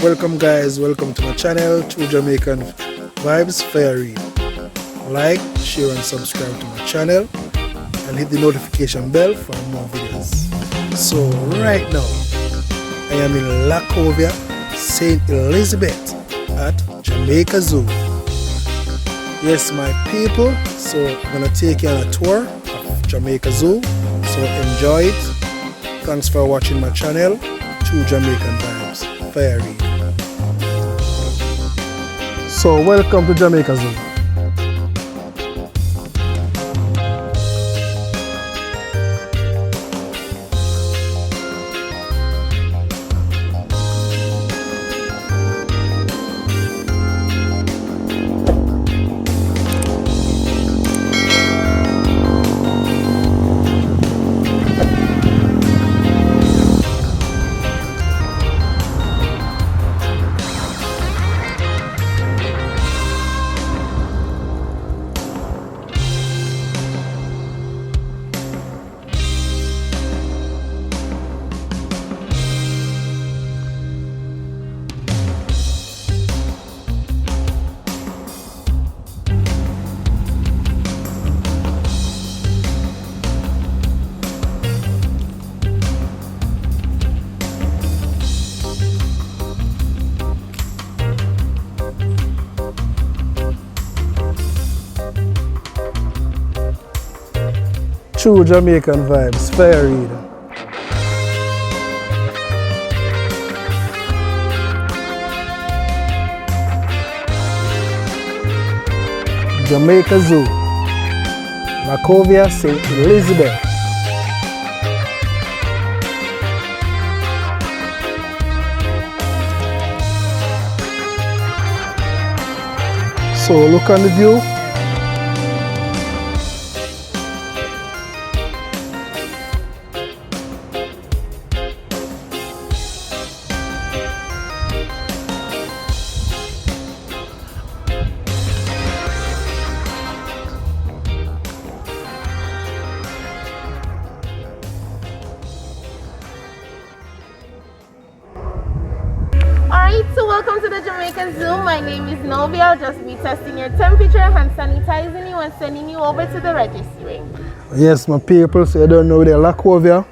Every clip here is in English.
Welcome guys, welcome to my channel, True Jamaican Vibes, Fire Reid. Like, share and subscribe to my channel and hit the notification bell for more videos. So right now, I am in Lacovia, St. Elizabeth at Jamaica Zoo. Yes, my people, so I'm gonna take you on a tour of Jamaica Zoo. So enjoy it. Thanks for watching my channel, True Jamaican Vibes, Fire Reid. So welcome to Jamaica Zoo. True Jamaican Vibes, Fire Reid. Jamaica Zoo, Lacovia, St. Elizabeth. So look on the view. So welcome to the Jamaican Zoo. My name is Novi. I'll just be testing your temperature, hand sanitizing you and sending you over to the registry. Yes, my people, so you don't know the Lacovia,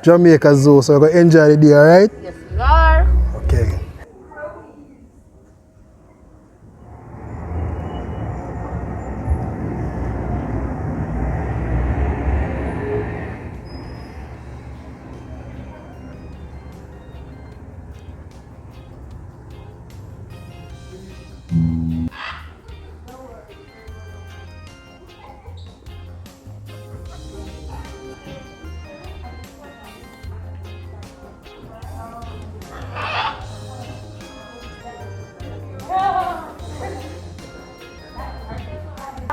Jamaica Zoo, so you're going to enjoy the day, alright? Yes, you are. Okay.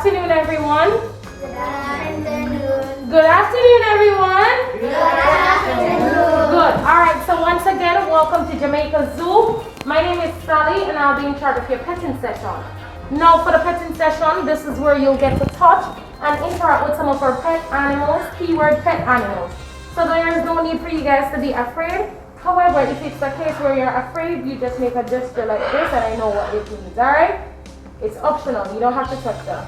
Good afternoon, everyone. Good afternoon. Good afternoon, everyone. Good afternoon. Good. All right. So once again, welcome to Jamaica Zoo. My name is Sally, and I'll be in charge of your petting session. Now, for the petting session, this is where you'll get to touch and interact with some of our pet animals. Keyword: pet animals. So there is no need for you guys to be afraid. However, if it's a case where you're afraid, you just make a gesture like this, and I know what it means. All right? It's optional. You don't have to touch them.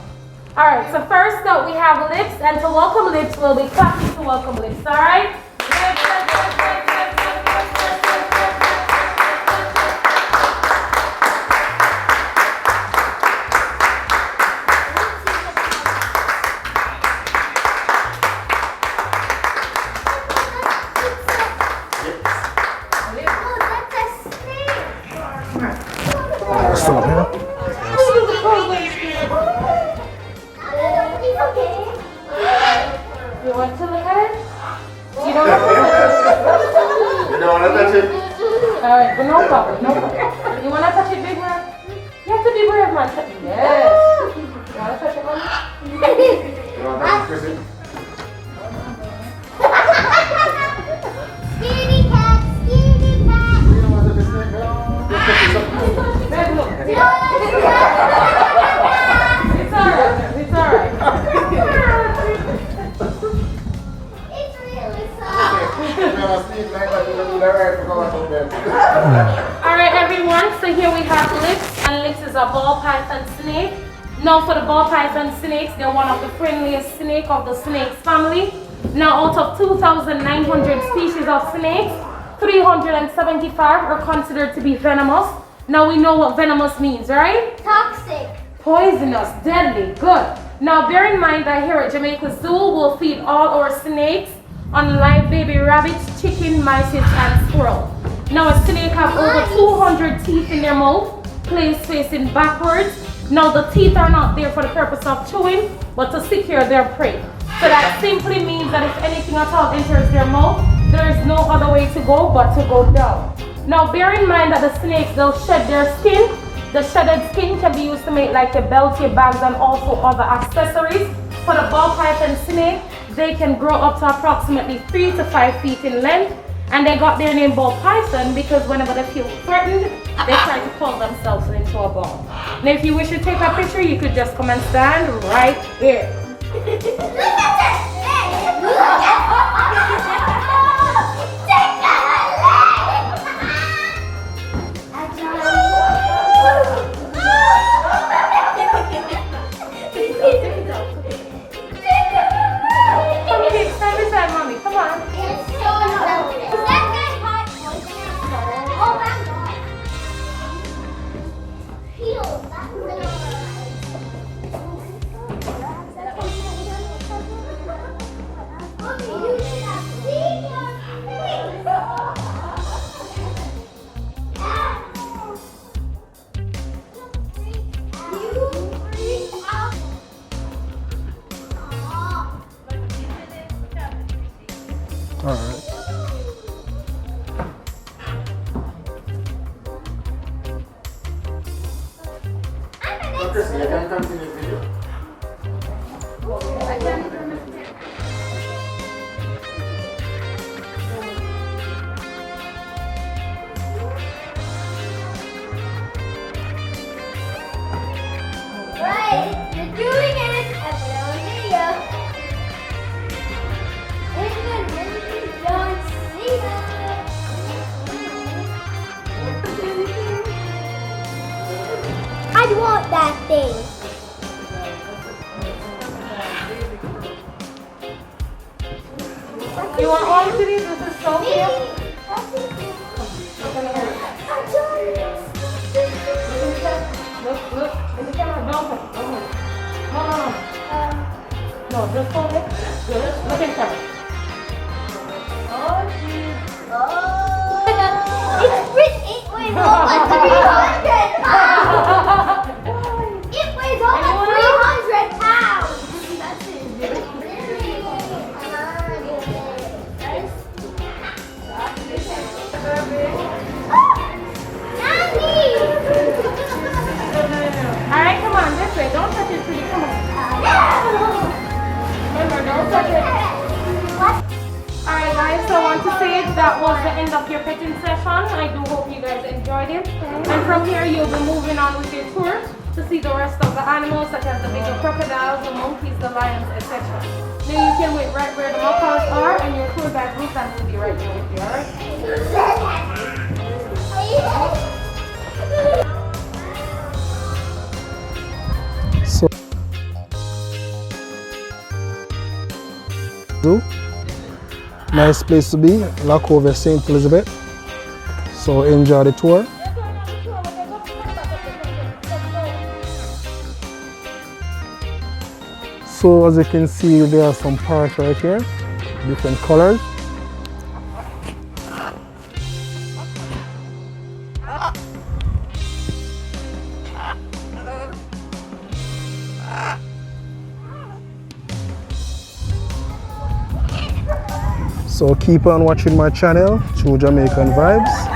Alright, so first up we have lips, and to welcome lips, we'll be clapping to welcome lips, alright? Lips, lips, lips, lips, lips, lips, lips, lips, lips, Stop here. You want to look at it? You don't want to touch it? You don't want to touch it? Alright, but no problem, no problem. You want to touch it, big man? You have to be brave, man. Yes. You want to touch it, man? You want to touch it, Chrissy? Skinny cat, skinny cat. You don't want to touch it, girl? Just touch it something. Babe, look. No, It's alright, it's alright. it's really soft. You never sleep like that, you don't do that right for going to bed. Alright, everyone, so here we have Lips, and Lips is a ball python snake. Now for the ball python snakes, they're one of the friendliest snake of the snakes family. Now out of 2,900 species of snakes, 375 are considered to be venomous. Now we know what venomous means, right? Toxic. Poisonous, deadly, good. Now bear in mind that here at Jamaica Zoo, we'll feed all our snakes on live baby rabbits, chicken, mice, and squirrel. Now a snake have over 200 teeth in their mouth, placed facing backwards. Now the teeth are not there for the purpose of chewing, but to secure their prey. So that simply means that if anything at all enters their mouth, there is no other way to go but to go down. Now bear in mind that the snakes, they'll shed their skin. The shedded skin can be used to make like your belt, your bags, and also other accessories. For the ball python snake, they can grow up to approximately 3 to 5 feet in length. And they got their name ball python because whenever they feel threatened, they try to pull themselves into a ball. Now if you wish to take a picture, you could just come and stand right here. Come here, stand beside mommy, come on. All right. Chris, you can continue the video. Right, you're doing it. I put it on video. Even when you don't see it. I want that thing. You want all of these? This is so cute. Look, look, in the camera, don't move, don't move. No, just hold it. Good, look in the camera. Oh, geez. It weighs over 300 pounds. It weighs over 300 pounds. Alright, come on, this way. Don't touch it, sweetie. Come on. Remember, don't touch it. Alright guys, so I want to say that was the end of your petting session. I do hope you guys enjoyed it. And from here you'll be moving on with your tour to see the rest of the animals such as the bigger crocodiles, the monkeys, the lions, etc. Now you can wait right where the macaws are and your tour guide Ruth will be right there with you, alright? So, nice place to be, Lacovia, St. Elizabeth. So enjoy the tour. So as you can see, there are some parrots right here, different colors. So keep on watching my channel, True Jamaican Vibes.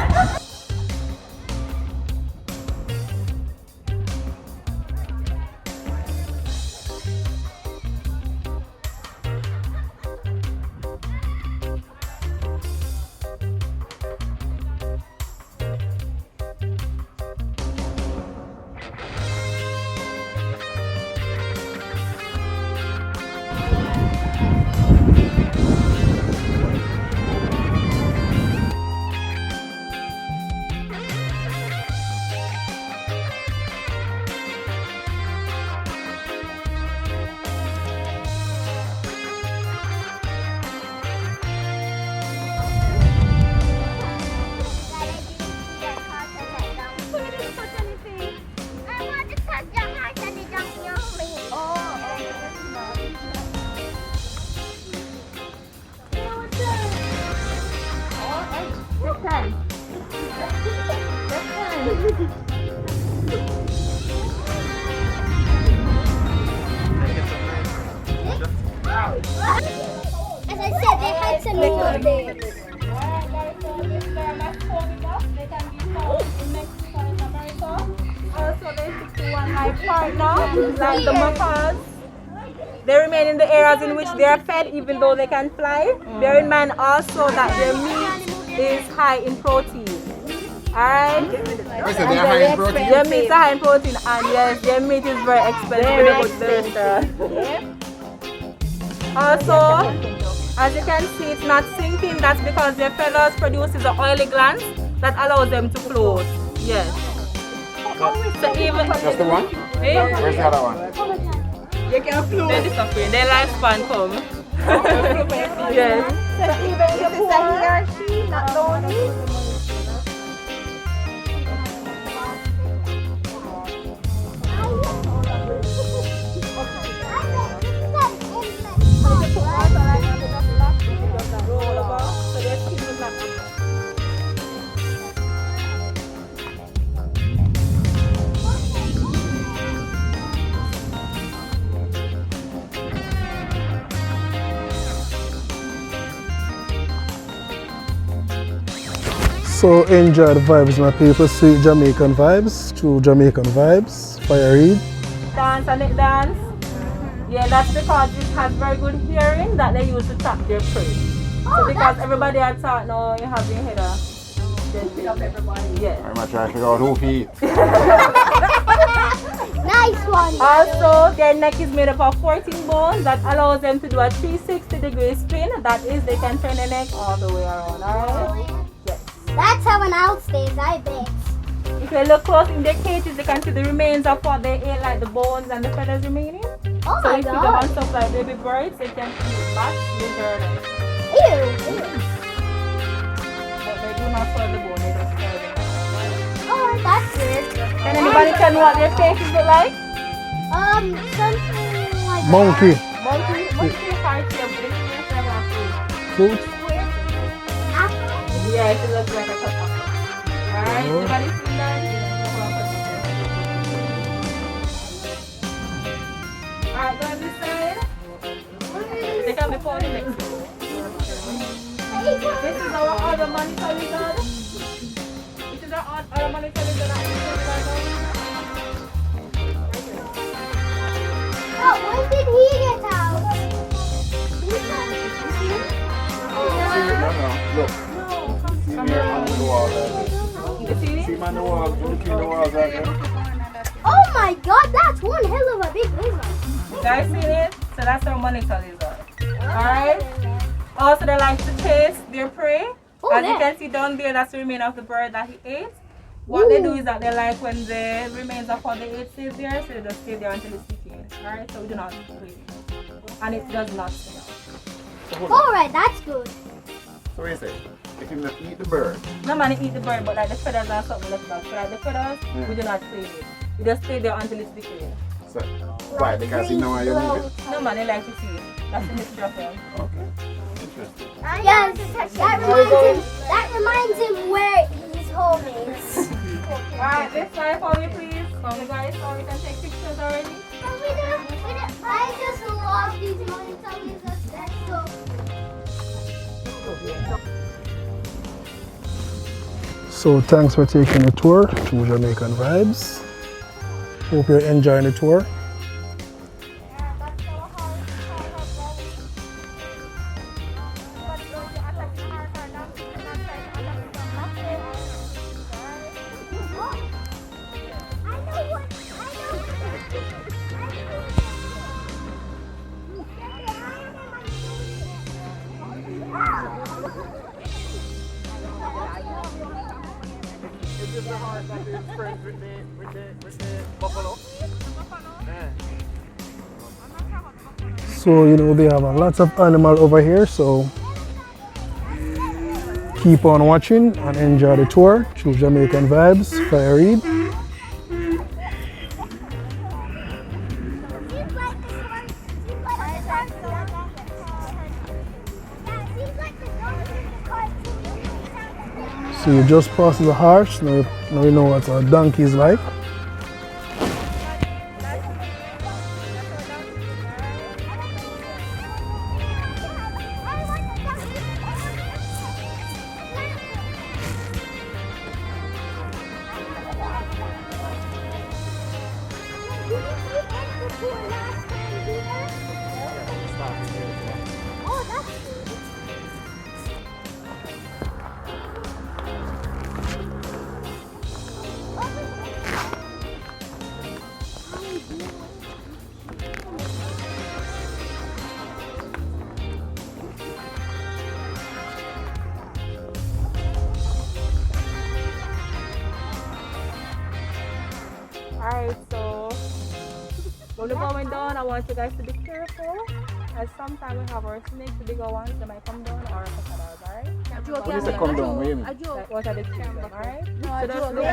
right now, like the macaws. They remain in the areas in which they are fed even though they can fly. Bear in mind also that their meat is high in protein. Alright? They are high in protein. Their meat is high in protein and yes, their meat is very expensive. Also, as you can see, it's not sinking. That's because their feathers produces an oily gland that allows them to float. Yes. So even Just the one? Eh? Where's the other one? They can float. They disappear. Their lifespan come. Yes. So even if it's a he or she, not lonely. So enjoy the vibes, my people. See Jamaican Vibes, True Jamaican Vibes, Fire Reid. Dance and it dance. Yeah, that's because it has very good hearing that they use to trap their prey. So because everybody had thought now you have your head up everybody. Yeah. I'm going to try to figure out who feet. Nice one. Also, their neck is made up of 14 bones that allows them to do a 360-degree spin. That is, they can turn their neck all the way around. Alright? Yes. That's how an owl stays, I bet. If you look close in their cages, you can see the remains of what they ate, like the bones and the feathers remaining. Oh So my if you go god. on stuff like baby birds, they can eat bats, lizards. Ew. But they do not swallow the bone, they just swallow the bone. Oh, that's weird. Can anybody tell me what their faces look like? Something like Monkey. Monkey heart shape with the same apple. Fruit. apple. Yeah, it looks like a cup of apple. Alright, everybody see that? Alright, go on this side. They can be found next to you. This is our other monitor lizard. This is our other monitor lizard that we see right now. Oh, when did he get out? Look. See me on the wall there. You see See it? me on the wall, between the walls right there. Oh my god, that's one hell of a big lizard. You guys see it? So that's our monitor lizard. Alright? Also, they like to chase their prey. Oh, As you yeah. can see down there, that's the remains of the bird that he ate. What they do is that they like when the remains of what they ate stays there, so they just stay there until it's decayed. Alright? So we do not clean it. And it does not smell. So hold on. Alright, that's good. So what you say? If you not eat the bird, No man eat the bird, but like the feathers and something left back. So like the feathers, we do not clean it. We just stay there until it's decayed. so why? Because you know why you leave it? No man, they like to see it. That's the history of them. Okay. Interesting. Yes, that reminds him where his home is. Alright, this slide for me please. You guys so we can take pictures already. I just love these monitor lizards. That's so So thanks for taking the tour through Jamaican Vibes. Hope you're enjoying the tour. So you know they have lots of animal over here, so keep on watching and enjoy the tour through Jamaican Vibes, Fire Reid. So you just passed the horse, now you know what a donkey is like. pool last time here. Oh, that's good. Alright, so when we're going down, I want you guys to be careful. As sometimes we have our snakes, the bigger ones, they might come down, or crocodiles, alright? What is it come down? What do you mean? Like, what are the trees, alright? No, So just look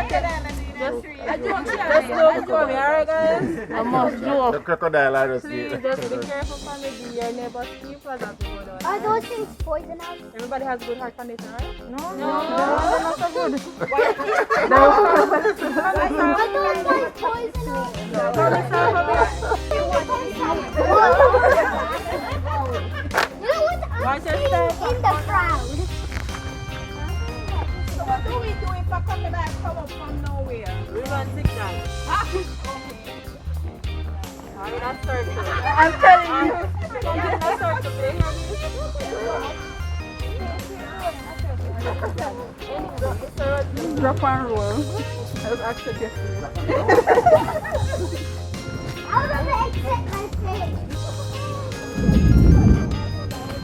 just for me, alright guys? I must The joke. crocodile I just Please see. just be careful from the your neighbor's people as we go down. Are those things poisonous? Everybody has good heart condition, right? No. They're not so good. Are those guys poisonous? You know what I'm Watch seeing yourself. in the crowd? So what do we do if a crocodile come up from nowhere? We run zigzag. Alright, that's circle. I'm telling you. That's circle, baby. Drop and roll. I was actually yesterday. How do I accept my face?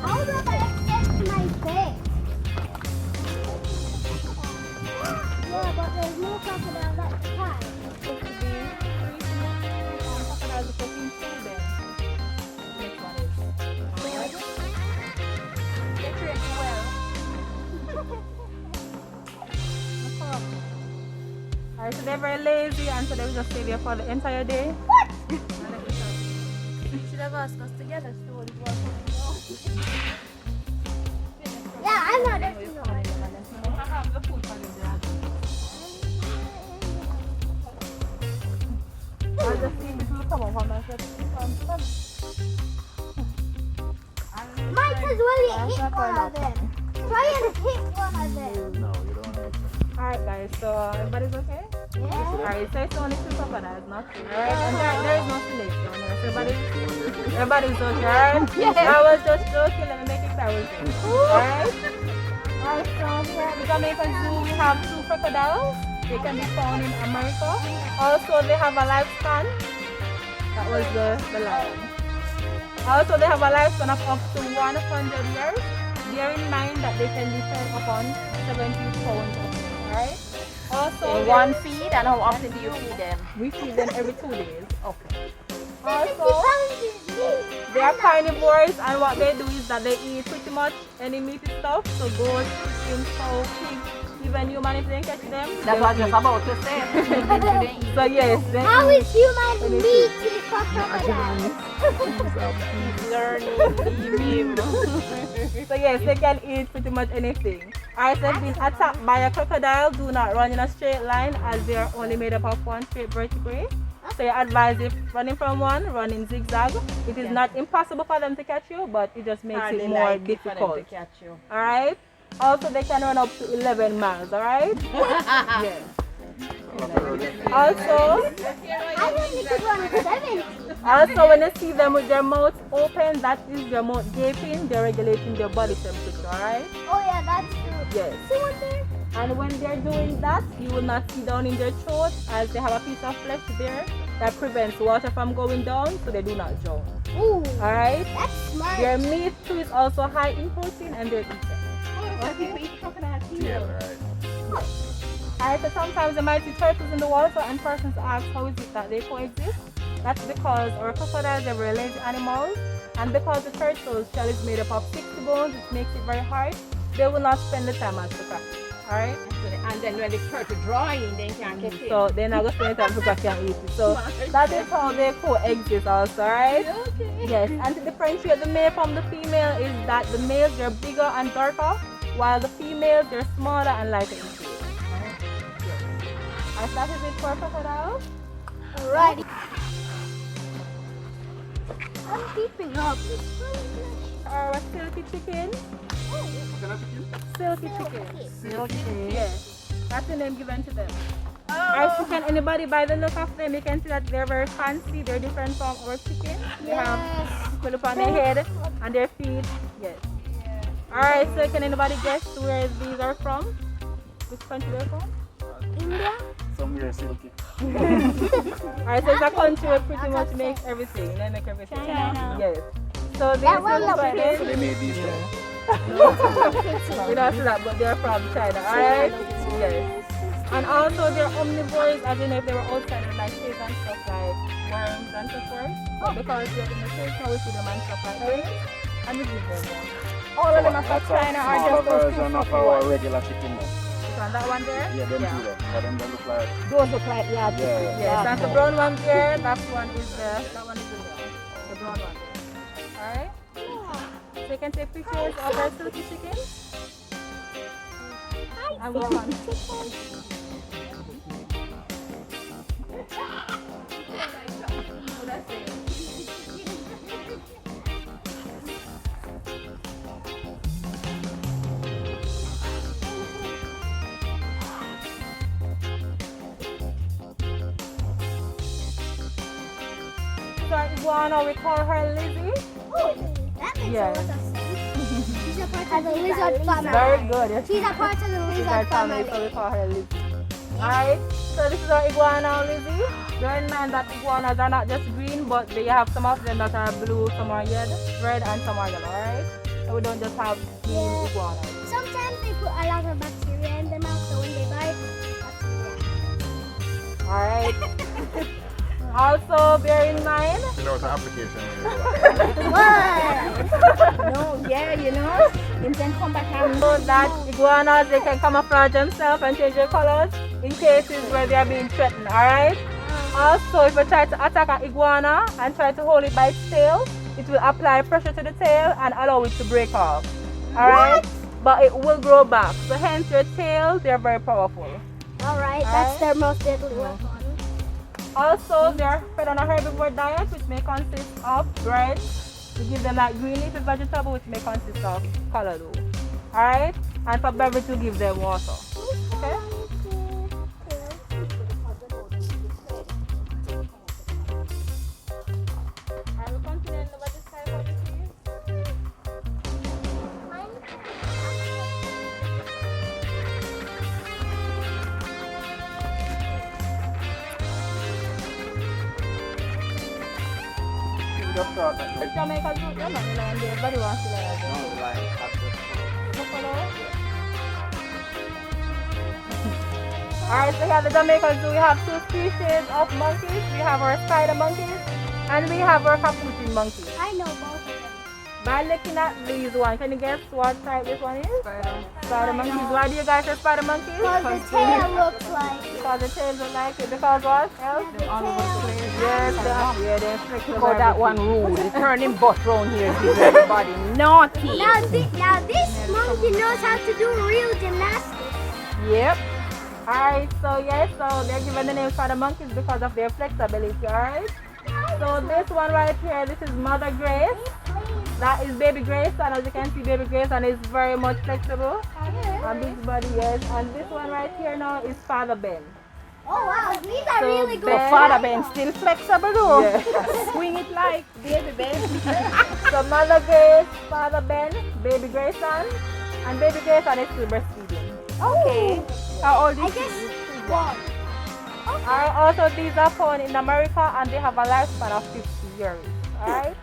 How do I accept my face? Yeah, but there's no crocodile that time. Alright, so they're very lazy and so they will just stay there for the entire day. What? Should have asked us together so it was. Yeah, I'm not a no. I have the food for them. I just see people come up and I said, Might as well you hit one of them. Try and hit one of them. No, you don't have to. alright guys, so everybody's okay? Yeah. Alright, so it's only 2 crocodiles, not 3. Alright, and there is no snake down there. So everybody's okay, alright? I was just joking, let me make it clear with you. Alright? Alright, so here at the Jamaican Zoo we have 2 crocodiles. They can be found in America. Also, they have a lifespan. That was the lion. Also, they have a lifespan of up to 100 years. Bear in mind that they can be fed upon 70 pounds of meat, alright? Also, One feed, and how often do you feed them? we feed them every 2 days. Okay. Also, they are carnivores, and what they do is that they eat pretty much any meaty stuff. So goats, chicken, cow, pig, even human if they catch them. That's what I was about to say. So yes, they How eat. is human meat for crocodiles? So yes, they can eat pretty much anything. Alright, so if being attacked by a crocodile, do not run in a straight line as they are only made up of one straight vertebrae. So you advise if running from one, run in zigzag. It is not impossible for them to catch you, but it just makes it more difficult. catch you. Alright? Also, they can run up to 11 miles, alright? Yes. Also, I only could run 70. Also, when you see them with their mouth open, that is their mouth gaping, they're regulating their body temperature, alright? Oh yeah, that's true. Yes. See what there? And when they're doing that, you will not see down in their throat as they have a piece of flesh there that prevents water from going down so they do not drown. Ooh, Alright? that's smart. Their meat too is also high in protein and they're eaten. Yeah, right. Alright, so sometimes they might see turtles in the water and persons ask how is it that they coexist. That's because our crocodiles are very lazy animals, and because the turtle's shell is made up of 60 bones, which makes it very hard, they will not spend the time as the practice. Alright? And then when the turtle draw in, they can't get in. So they're not going to spend the time because they can't eat it. So that is how they coexist also, alright? Okay. Yes, and to differentiate the male from the female is that the males they're bigger and darker, while the females they're smaller and lighter in shape. Alright, that is it for crocodile. Alrighty. I'm keeping up. Or a silky chicken. Silky chicken. Silky. Yes. That's the name given to them. Alright, can anybody by the look of them, you can see that they're very fancy. They're different from our chicken. They have put up on their head and their feet. Yes. Alright, so can anybody guess where these are from? Which country they're from? India? Somewhere silky. Alright, so it's a country that pretty much makes everything. They make everything. China. Yes. So these That one are looks like So they made these there. we don't see that, but they're from China. Alright? Yes. And also they're omnivores, as in if they were outside in like fish and stuff like worms and so forth. But because they're in the fish, now we see them and stuff like this. And we give them one. All of them are from China or Smaller just those two version of fluffy our ones? regular chicken. This one, that one there? Yeah, them two there. But them they look like. Those look like, yeah. Yeah. Yes, and the brown one there, that one is that one is the brown one there. Alright? So you can take pictures of our silky chicken. And we can. So iguana, we call her Lizzie. That makes Yes. a lot of sense. She's a part of the lizard family. Very good. Yes. She's a part of the She's lizard our family, family. so we call her Lizzie. Alright, so this is our iguana, Lizzie. Bear in mind that iguanas are not just green, but they have some of them that are blue, some are red, and some are yellow, alright? So we don't just have green iguanas. Sometimes they put a lot of bacteria in their mouth, so when they bite, bacteria. Alright. Also, bear in mind. You know, it's an application. When you What? No, yeah, you know. Them can come back and So that iguanas, they can camouflage themselves and change their colors in cases where they are being threatened, alright? Also, if you try to attack an iguana and try to hold it by its tail, it will apply pressure to the tail and allow it to break off, alright? But it will grow back, so hence your tail, they're very powerful. Alright, that's their most deadly weapon. Also, they're fed on a herbivore diet, which may consist of bread. We give them like green leafy vegetable, which may consist of callaloo. Alright? And for beverage, we give them water. Okay? Are we continuing over this side of the trees? just start like It's Jamaica Zoo, yeah, man. Everybody wants to learn. no, like after. Buffalo. Alright, so we have the Jamaica Zoo. We have two species of monkeys. We have our spider monkeys and we have our capuchin monkeys. I know both of them. By looking at these ones, can you guess what type this one is? Spider monkeys. Why do you guys say spider monkeys? Because the tail looks like. Because the tails look like it. Because what else? All over the place. Yes, they're flexible. Look how that one rude. He turn him butt round here. Give everybody naughty. Now this monkey knows how to do real gymnastics. Yep. Alright, so yes, so they're given the name spider monkeys because of their flexibility, alright? So this one right here, this is Mother Grace. That is Baby Grace, and as you can see, Baby Grace and is very much flexible. And this body, yes. And this one right here now is Father Ben. Oh wow, these are So really good. Ben- Father Ben still flexible though. Yeah. Swing it like baby Ben. So Mother Grace, Father Ben, Baby Grayson, and Baby Grayson is still breastfeeding. Okay. How old I is guess he? one. Alright, also these are found in America and they have a lifespan of 50 years. Alright?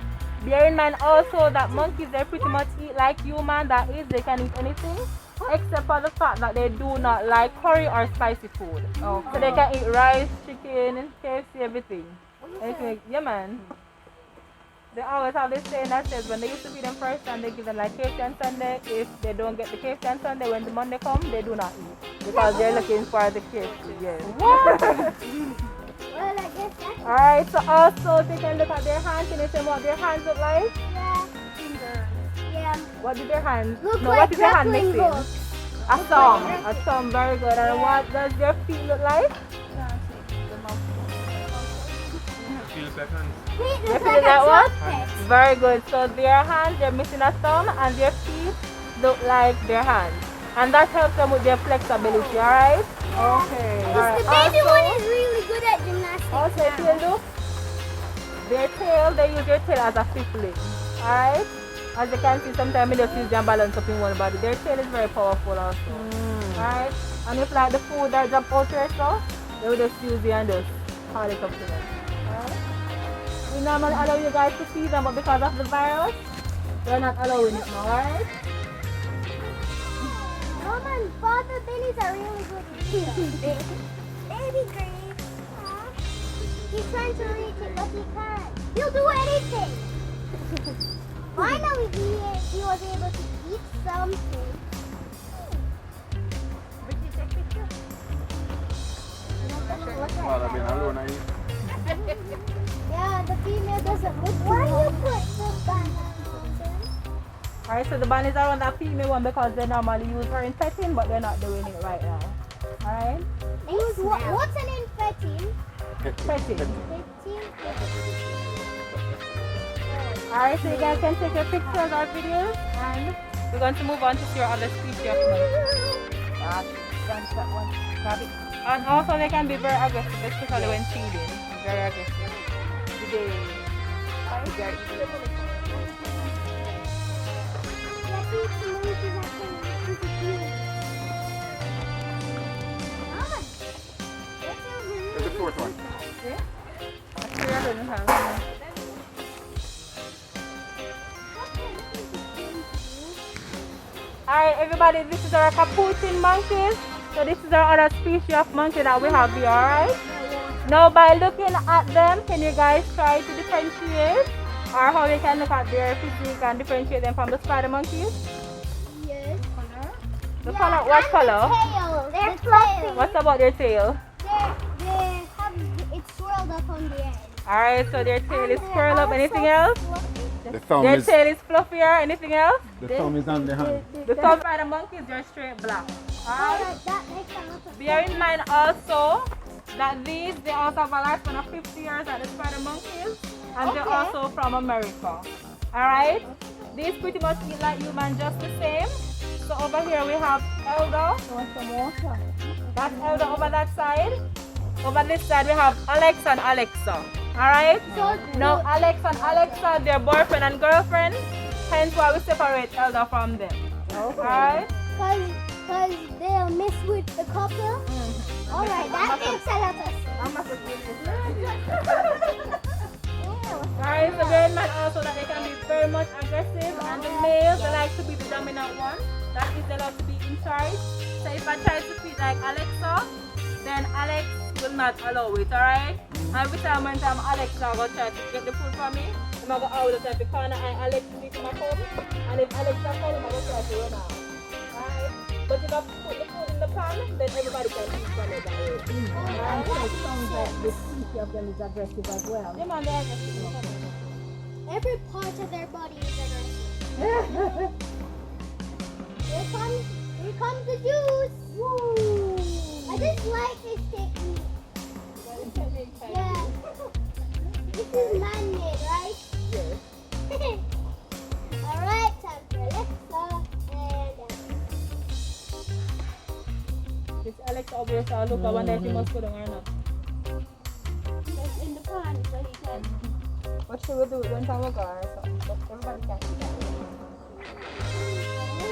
Bear in mind also that monkeys, they pretty much eat like human, that is, they can eat anything except for the fact that they do not like curry or spicy food. So they can eat rice, chicken, KFC, everything. Anything. Yeah, man. They always have this saying that says when they used to feed them first and they give them like KFC on Sunday, if they don't get the KFC on Sunday, when the Monday comes, they do not eat because they're looking for the KFC. Yes. Well, I guess that's Alright, so also they can look at their hands. Can you tell me what their hands look like? yeah. Yeah. What do their hands? Look no, like what is their hand grappling missing? hooks. A thumb. A thumb, very good. And what does their feet look like? Feet They look feel like like a what? trumpet. Very good. So their hands, they're missing a thumb, and their feet look like their hands. And that helps them with their flexibility, alright? Okay. Is the baby them, they use their tail as a fifth leg. Alright? As you can see, sometimes they just use their balance up in one body. Their tail is very powerful also. Alright? And if like the food that drop out here, so they will just use it and just call it up to them. Alright? We normally allow you guys to feed them, but because of the virus, we're not allowing it now, alright? Mom and Father Billy's are really good with Baby Grace. Huh? He's trying to reach it, but he can't. He'll do anything. Finally, he was able to eat something. Richie, take a picture. Well, I've been alone, I eat. Yeah, the female doesn't look. Why you put the banana? Alright, so the bunnies are on that female one because they normally use her in petting, but they're not doing it right now. Alright? What's an infetting? Petting. Alright, so you guys can take your pictures or videos, and we're going to move on to see your other species of monkeys. That one. Grab it. And also they can be very aggressive, especially when feeding. Very aggressive. Today. There's the fourth one. Alright everybody, this is our capuchin monkeys. So this is our other species of monkey that we have here, alright? Now by looking at them, can you guys try to differentiate? Or how we can look at their physique and differentiate them from the spider monkeys? Yes. The color, what color? Tail. They're fluffy. What's about their tail? It's swirled up on the end. Alright, so their tail is curled up. Anything else? The thumb Their is tail is fluffier. Anything else? the thumb is on the hand. The thumb by the monkeys, they're straight black. Alright? That makes a lot of Bear in mind also that they also have a lifespan of 50 years like the spider monkeys, and they're also from America. Alright? These pretty much eat like humans just the same. So over here we have Elder. That's Elder over that side. Over this side we have Alex and Alexa. Alright? Now Alex and Alexa, they're boyfriend and girlfriend. Hence why we separate Elder from them. Alright? Because they'll miss with the couple. Alright, that makes a lot of Alright, so bear in mind also that they can be very much aggressive, and the males, they like to be the dominant one. That is, they love to be in charge. So if I try to feed like Alexa, then Alex will not allow it, alright? Every time when Alexa will try to get the food from me, I'm going to go out of the corner and Alex will eat my phone. And if Alexa calls, I'm going to try to run out. Alright? But if I put the food in the pan, then everybody can eat from it that way. It sounds like the species of them is aggressive as well. Yeah, man, they're aggressive. every part of their body is aggressive. Here comes the juice. Woo! I just like this technique. Yeah. This is man-made, right? Yes. Alright, time for Alexa and It's Alex over here, so look, I wonder if he must go down or not. that's in the pan so he can. What should we do? Don't have a car or something, but everybody can eat that.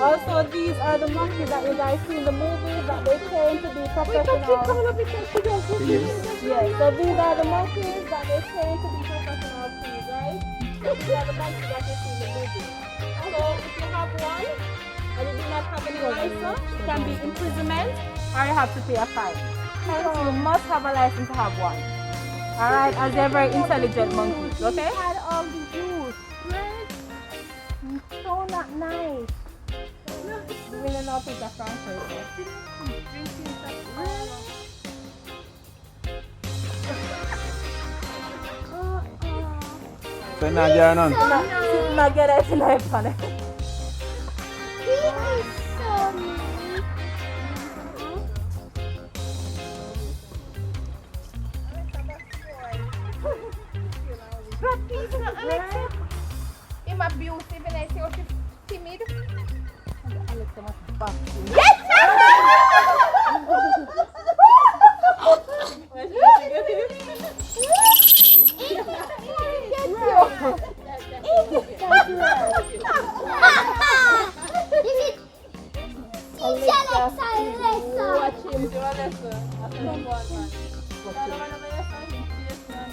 Also, these are the monkeys that you guys see in the movies that they train to be professional. Yes, so these are the monkeys that they train to be professional thieves, right? So these are the monkeys that you see in the movies. So if you have one and you do not have any license, it can be imprisonment or you have to pay a fine. Hence, you must have a license to have one. Alright, as they're very intelligent monkeys, okay? Had all the juice. Right? So not nice. Really not pick a Frankfurt. So now you're none. Not get it in my panic. He is so mean. Alexa. I'm abusive and I say, oh, she's timid. Alexa must back you. one. The other one over here, son, he's fierce, man.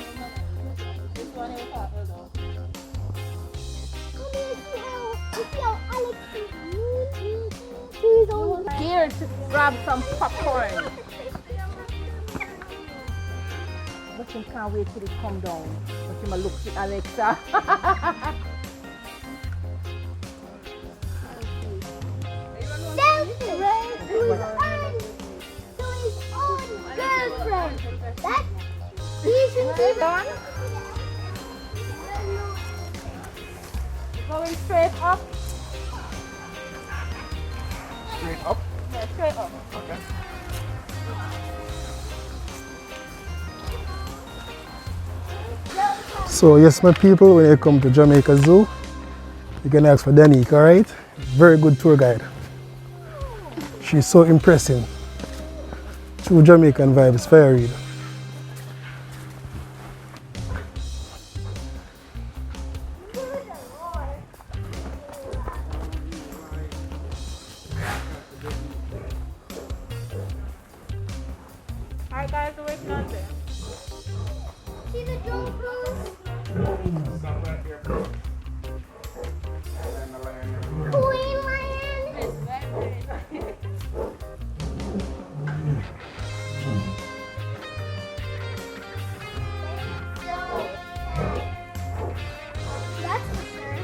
This one here, Papa, though. Here to grab some popcorn. But you can't wait till it come down. But you might look at Alexa. Girlfriend. That he's Done? Going straight up. Straight up. Yeah, straight up. Okay. So yes, my people, when you come to Jamaica Zoo, you can ask for Danique, alright? Very good tour guide. She's so impressive. True Jamaican Vibes, Fire Reid. Alright, guys, we're waiting on there. See the drone crews? Queen lion. That's for sure.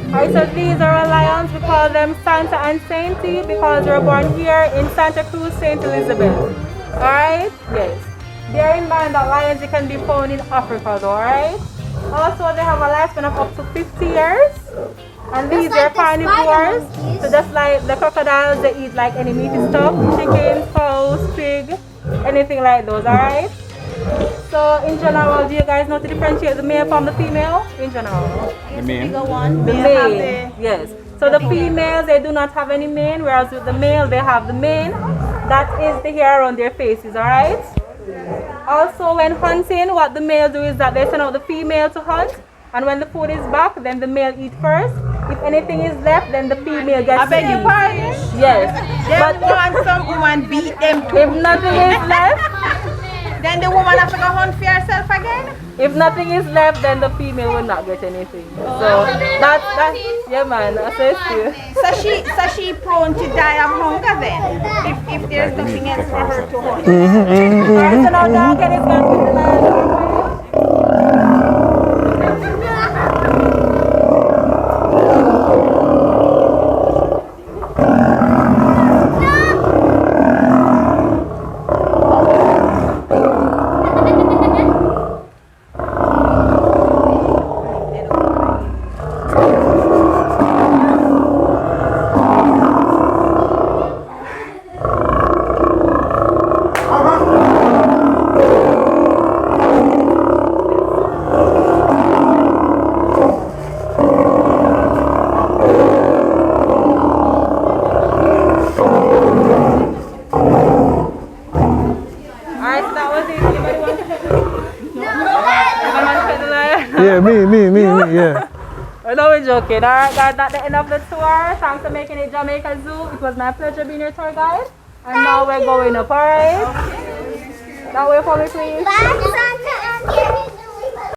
Alright, so these are our lions. We call them Santa and Sainty because they were born here in Santa Cruz, St. Elizabeth. Alright? Yes. Bear in mind that lions they can be found in Africa though, alright? Also, they have a lifespan of up to 50 years. And these Just are like the spider carnivores. monkeys. So just like the crocodiles, they eat like any meaty stuff, chicken, cows, pig, anything like those, alright? So in general, do you guys know to differentiate the male from the female? In general. The main. The male, yes. So the females, they do not have any mane, whereas with the male, they have the mane. That is the hair around their faces, alright? Also, when hunting, what the male do is that they send out the female to hunt. And when the food is back, then the male eat first. If anything is left, then the female gets I beg to your eat. pardon? Yes. They But want some woman beat them too. if nothing is left, Then the woman have to go hunt for herself again? if nothing is left, then the female will not get anything. So that's yeah, man. I say still. So she prone to die of hunger then? If there's nothing else for her to hunt. Alright, so now Duncan is going to put the lion down for you. Yeah, me, yeah. No, we're joking. Alright, guys, that's the end of the tour. Thanks for making it Jamaica Zoo. It was my pleasure being your tour guide. And now we're going up, alright? That way for me, please. Bye, Santa and